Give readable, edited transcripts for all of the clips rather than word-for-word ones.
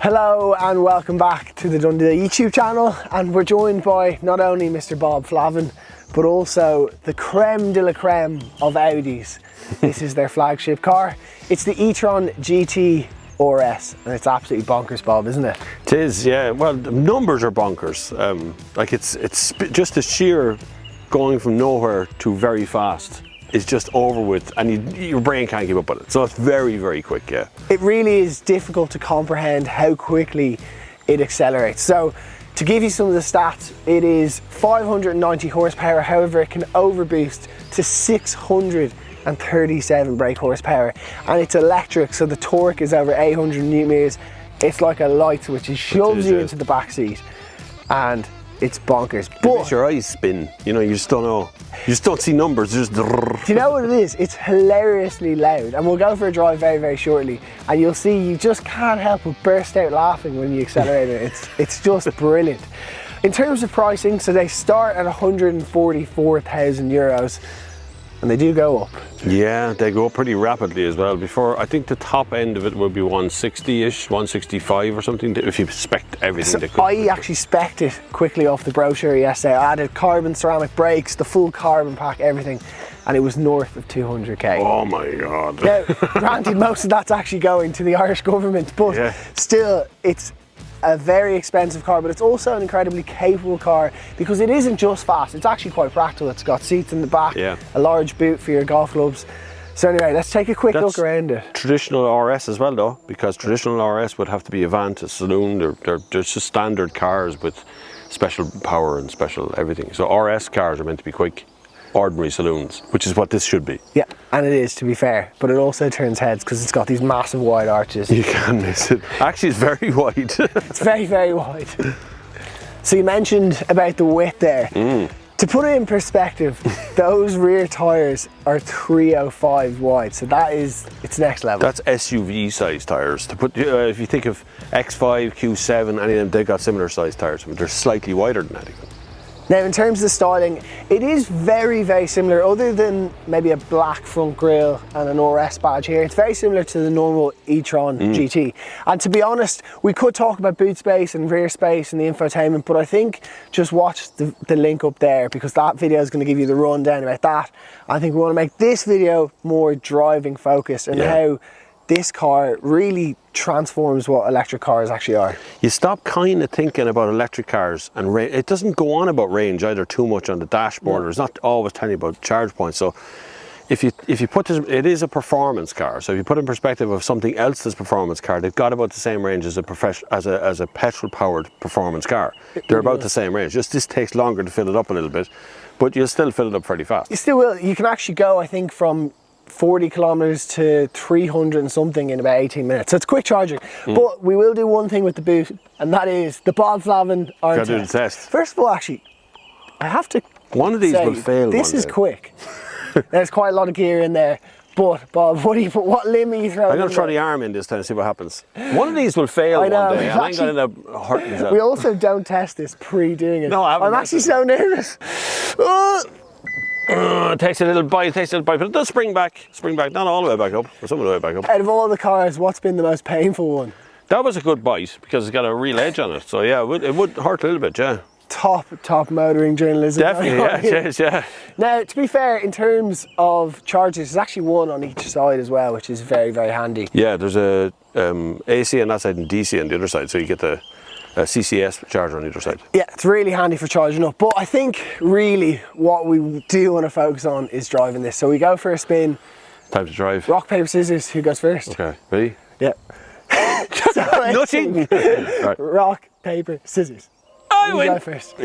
Hello and welcome back to the DoneDeal YouTube channel, and we're joined by not only Mr. Bob Flavin but also the creme de la creme of Audis. This is their flagship car. It's the e-tron GT RS, and it's absolutely bonkers, Bob, isn't it? It is, yeah. Well, the numbers are bonkers. Like it's just the sheer going from nowhere to very fast is just over with, and your brain can't keep up with it. So it's very, very quick, yeah. It really is difficult to comprehend how quickly it accelerates. So to give you some of the stats, it is 590 horsepower, however it can overboost to 637 brake horsepower, and it's electric, so the torque is over 800 newton meters. It's like a light switch, it shoves you into the back seat, and it's bonkers. But your eyes spin, you know, you just don't know. You just don't see numbers, just... Do you know what it is? It's hilariously loud, and we'll go for a drive very, very shortly, and you'll see you just can't help but burst out laughing when you accelerate it. It's just brilliant. In terms of pricing, so they start at 144,000 euros, and they do go up. Yeah, they go up pretty rapidly as well. Before, I think the top end of it will be 160-ish, 165 or something, if you spec everything. So I actually spec'd it quickly off the brochure yesterday. I added carbon ceramic brakes, the full carbon pack, everything, and it was north of 200k. Oh my God. Now, granted, most of that's actually going to the Irish government, but yeah, still, it's a very expensive car, but it's also an incredibly capable car because it isn't just fast, it's actually quite practical. It's got seats in the back, yeah, a large boot for your golf clubs. So anyway, let's take a quick look around it. Traditional RS as well though, because traditional RS would have to be a van to saloon. They're just standard cars with special power and special everything. So RS cars are meant to be quick, ordinary saloons, which is what this should be. Yeah, and it is, to be fair, but it also turns heads because it's got these massive wide arches. You can't miss it. Actually, it's very wide. It's very, very wide. So you mentioned about the width there. To put it in perspective, those rear tyres are 305 wide, so that is, it's next level. That's SUV size tyres. To put, if you think of X5, Q7, any of them, they've got similar size tyres, but they're slightly wider than that even. Now, in terms of the styling, it is very, very similar, other than maybe a black front grille and an RS badge here. It's very similar to the normal e-tron GT. And to be honest, we could talk about boot space and rear space and the infotainment, but I think just watch the link up there, because that video is going to give you the rundown about that. I think we want to make this video more driving focused and how this car really transforms what electric cars actually are. You stop kind of thinking about electric cars, and it doesn't go on about range either too much on the dashboard, or it's not always telling you about charge points. So if you put this, it is a performance car, so if you put it in perspective of something else that's performance car, they've got about the same range as a petrol powered performance car. They're about the same range, just this takes longer to fill it up a little bit, but you'll still fill it up pretty fast. You still will. You can actually go, I think, from 40 kilometers to 300 and something in about 18 minutes. So it's quick charging. But we will do one thing with the boot, and that is the Bob Flavin arm test. Gotta do the test. First of all, actually, I have to one of these will fail. This is quick. There's quite a lot of gear in there. But Bob, what limb are you throwing? I'm going to throw the arm in this time and see what happens. One of these will fail one day, and I'm going to end up hurting myself. We also don't test this pre-doing it. No, I haven't. I'm actually so nervous. It takes a little bite, but it does spring back, not all the way back up, but some of the way back up. Out of all the cars, what's been the most painful one? That was a good bite, because it's got a real edge on it, so yeah, it would hurt a little bit, yeah. Top motoring journalism. Definitely, yeah. Now, to be fair, in terms of chargers, there's actually one on each side as well, which is very, very handy. Yeah, there's a AC on that side and DC on the other side, so you get the CCS charger on either side. Yeah, it's really handy for charging up. But I think really what we do want to focus on is driving this. So we go for a spin. Time to drive. Rock, paper, scissors. Who goes first? Okay, ready? Yeah. Nothing. Right. Rock, paper, scissors. I win. Go first.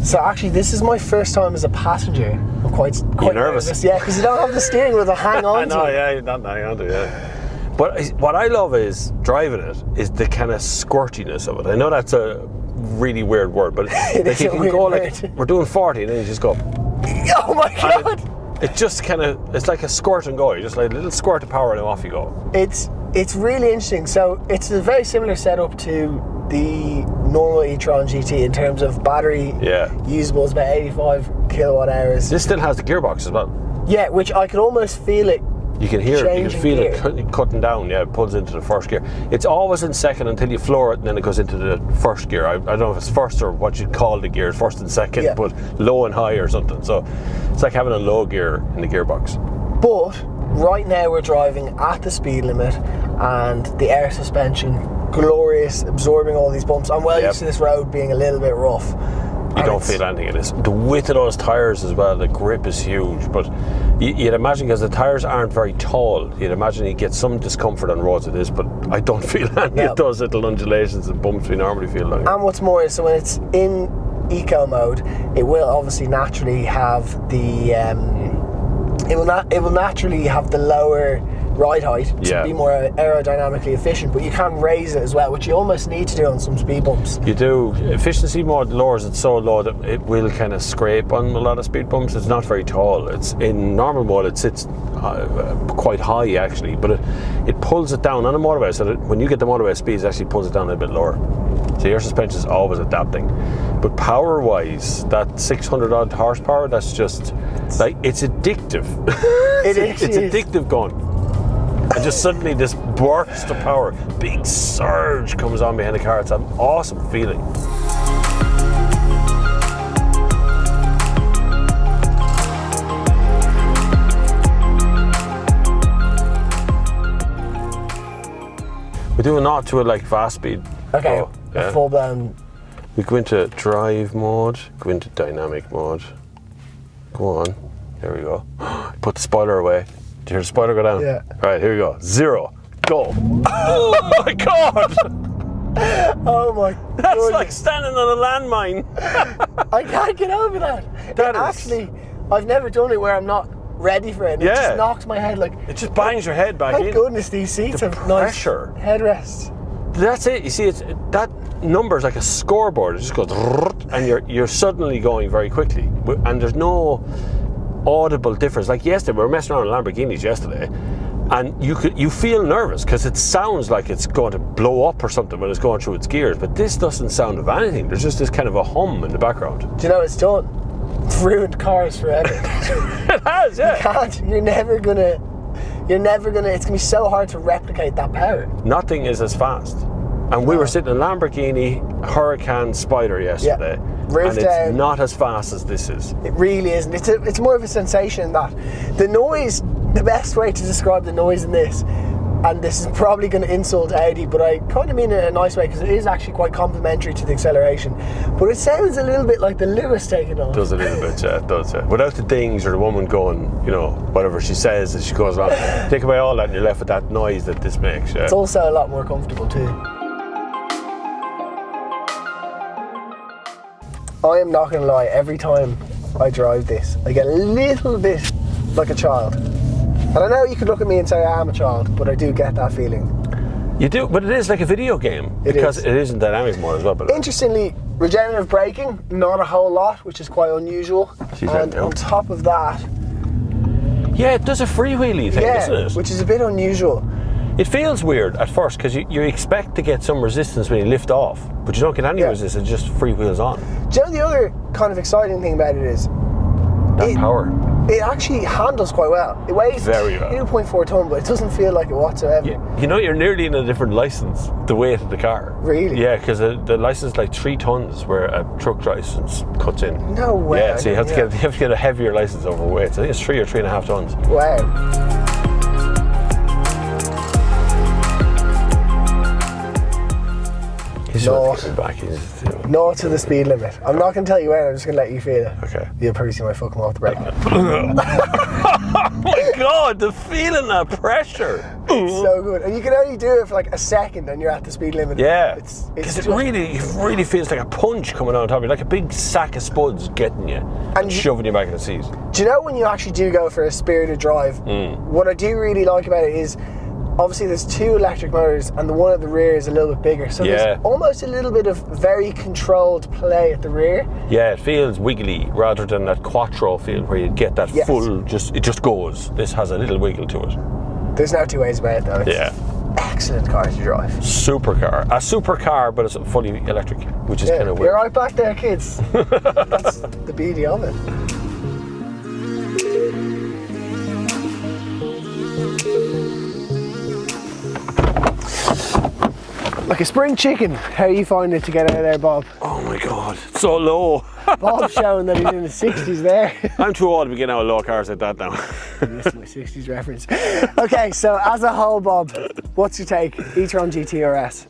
So actually, this is my first time as a passenger. I'm quite nervous. Yeah, because you don't have the steering wheel to hang on to. I know, yeah, you don't hang on to, yeah. But what I love is driving it is the kind of squirtiness of it. I know that's a really weird word, but like you can go like, we're doing 40 and then you just go. Oh my God! It just kind of, it's like a squirt and go. You just like a little squirt of power and off you go. It's really interesting. So it's a very similar setup to the normal e-tron GT in terms of battery usable is about 85 kilowatt hours. This still has the gearbox as well. Yeah, which I could almost feel it. You can hear it, you can feel it cutting down, it pulls into the first gear. It's always in second until you floor it, and then it goes into the first gear. I don't know if it's first or what you'd call the gears, first and second, but low and high or something. So it's like having a low gear in the gearbox. But right now we're driving at the speed limit, and the air suspension, glorious, absorbing all these bumps. I'm well used to this road being a little bit rough. You don't feel anything in this. The width of those tyres as well, the grip is huge, but you'd imagine, because the tyres aren't very tall, you'd imagine you get some discomfort on roads of this, but I don't feel any of those little undulations and bumps we normally feel like. And what's more is, so when it's in eco mode, it will obviously naturally have the it will naturally have the lower ride height to be more aerodynamically efficient, but you can raise it as well, which you almost need to do on some speed bumps. You do. Efficiency mode lowers it so low that it will kind of scrape on a lot of speed bumps. It's not very tall. It's in normal mode, it sits quite high actually, but it pulls it down on a motorway, so that when you get the motorway speeds, it actually pulls it down a bit lower. So your suspension is always adapting. But power wise, that 600 odd horsepower, that's just like, it's addictive. It's addictive going. And just suddenly this burst of power, big surge comes on behind the car. It's an awesome feeling. We're doing naught to it like fast speed. Okay, full blown. We go into drive mode, go into dynamic mode. Go on, there we go. Put the spoiler away. Did you hear the spoiler go down? Yeah. Right, here we go. 0, go. Oh my God! Oh my God. That's like standing on a landmine. I can't get over that. Actually, I've never done it where I'm not ready for it. It just knocks my head like... It just bangs your head back in. Thank goodness these seats have nice headrests. That's it. You see, that number is like a scoreboard. It just goes, and you're suddenly going very quickly, and there's no audible difference. Like yesterday, we were messing around with Lamborghinis yesterday, and you feel nervous because it sounds like it's going to blow up or something when it's going through its gears, but this doesn't sound of anything. There's just this kind of a hum in the background. Do you know what it's done? It's ruined cars forever. It has, yeah. You can't. You're never gonna. It's gonna be so hard to replicate that power. Nothing is as fast. And we were sitting in a Lamborghini Huracan Spider yesterday, and it's not as fast as this is. It really isn't. It's more of a sensation that the noise. The best way to describe the noise in this, and this is probably going to insult Audi, but I kind of mean it in a nice way because it is actually quite complementary to the acceleration. But it sounds a little bit like the Lewis taking off. It does a little bit, yeah, it does, yeah. Without the dings or the woman going, whatever she says as she goes along. Take away all that and you're left with that noise that this makes, yeah. It's also a lot more comfortable too. I am not going to lie, every time I drive this, I get a little bit like a child. And I know you could look at me and say I am a child, but I do get that feeling. You do, but it is like a video game because it is in dynamic mode as well. But interestingly, regenerative braking, not a whole lot, which is quite unusual. And on top of that, yeah, it does a freewheeling thing, doesn't it? Which is a bit unusual. It feels weird at first because you expect to get some resistance when you lift off, but you don't get any resistance. It just freewheels on. Do you know the other kind of exciting thing about it is that power. It actually handles quite well. It weighs 2.4 tonne, but it doesn't feel like it whatsoever. You're nearly in a different license, the weight of the car. Really? Yeah, because the license is like 3 tonnes where a truck license cuts in. No way. Yeah, so you have to get a heavier license over weight. So I think it's 3 or 3.5 tonnes. Wow. Naught to the speed limit. I'm not going to tell you when, I'm just going to let you feel it. Okay. You'll probably see my foot come off the brake. Oh my God, the feeling, that pressure. It's so good. And you can only do it for like a second and you're at the speed limit. Yeah. It really feels like a punch coming on top of you, like a big sack of spuds getting you and shoving you back in the seat. Do you know when you actually do go for a spirited drive, what I do really like about it is, obviously there's 2 electric motors and the one at the rear is a little bit bigger, so there's almost a little bit of very controlled play at the rear. Yeah, it feels wiggly rather than that quattro feel where you get that full, it just goes. This has a little wiggle to it. There's no 2 ways about it though. excellent car to drive. Supercar. A supercar, but it's fully electric, which is kind of weird. You're right back there, kids. That's the beauty of it. Like a spring chicken. How are you finding it to get out of there, Bob? Oh my God, it's so low. Bob's showing that he's in the 60s there. I'm too old to be getting out of low cars like that now. I missed my 60s reference. Okay, so as a whole, Bob, what's your take? e-tron GT or S?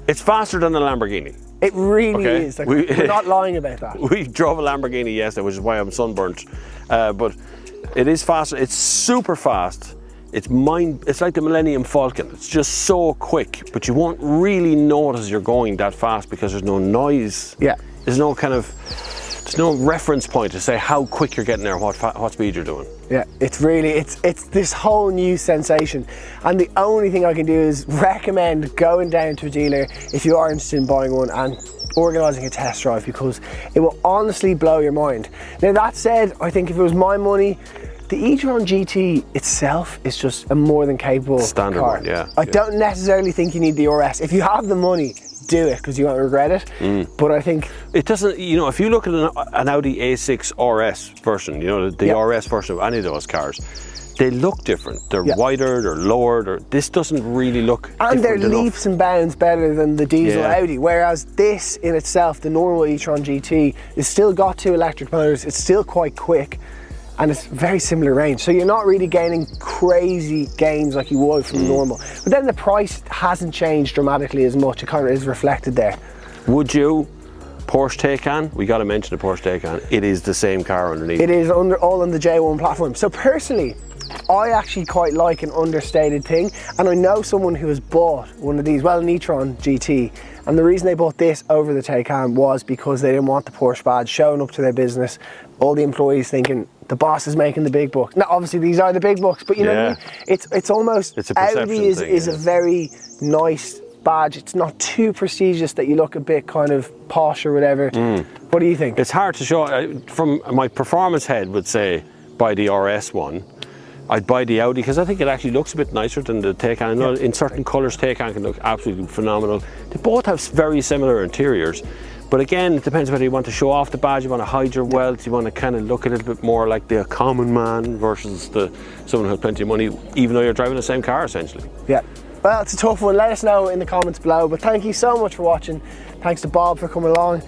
It's faster than a Lamborghini. It really Okay. is. Like, we're not lying about that. We drove a Lamborghini yesterday, which is why I'm sunburnt. But it is faster. It's super fast. It's like the Millennium Falcon. It's just so quick, but you won't really notice you're going that fast because there's no noise. Yeah. There's no reference point to say how quick you're getting there, what speed you're doing. Yeah, it's this whole new sensation. And the only thing I can do is recommend going down to a dealer if you are interested in buying one and organising a test drive, because it will honestly blow your mind. Now that said, I think if it was my money, the e-tron GT itself is just a more than capable standard car. one, yeah. I don't necessarily think you need the RS. If you have the money, do it because you won't regret it. But I think it doesn't. You know, if you look at an Audi A6 RS version, you know, the RS version of any of those cars, they look different. They're wider, they're lower. This doesn't really look. And they're different enough. leaps and bounds better than the diesel Audi. Whereas this in itself, the normal e-tron GT, is still got 2 electric motors. It's still quite quick. And it's very similar range, so you're not really gaining crazy gains like you would from the normal. But then the price hasn't changed dramatically as much. It kind of is reflected there. Would you? Porsche Taycan, we got to mention the Porsche Taycan. It is the same car underneath. It is all on the J1 platform. So personally, I actually quite like an understated thing, and I know someone who has bought one of these, well, an e-tron GT, and the reason they bought this over the Taycan was because they didn't want the Porsche badge showing up to their business, all the employees thinking the boss is making the big bucks. Now obviously these are the big bucks, but you know what I mean? It's almost, it's a perception Audi is thing, a very nice badge. It's not too prestigious that you look a bit kind of posh or whatever. What do you think? It's hard to show. From my performance head would say buy the RS one. I'd buy the Audi because I think it actually looks a bit nicer than the Taycan. I know in certain colours Taycan can look absolutely phenomenal. They both have very similar interiors, but again it depends whether you want to show off the badge, you want to hide your wealth, you want to kind of look a little bit more like the common man versus someone who has plenty of money, even though you're driving the same car essentially. Yeah. Well, it's a tough one. Let us know in the comments below, but thank you so much for watching. Thanks to Bob for coming along.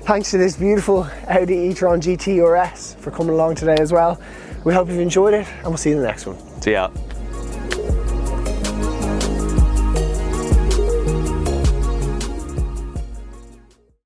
Thanks to this beautiful Audi e-tron GT RS for coming along today as well. We hope you've enjoyed it, and we'll see you in the next one. See ya.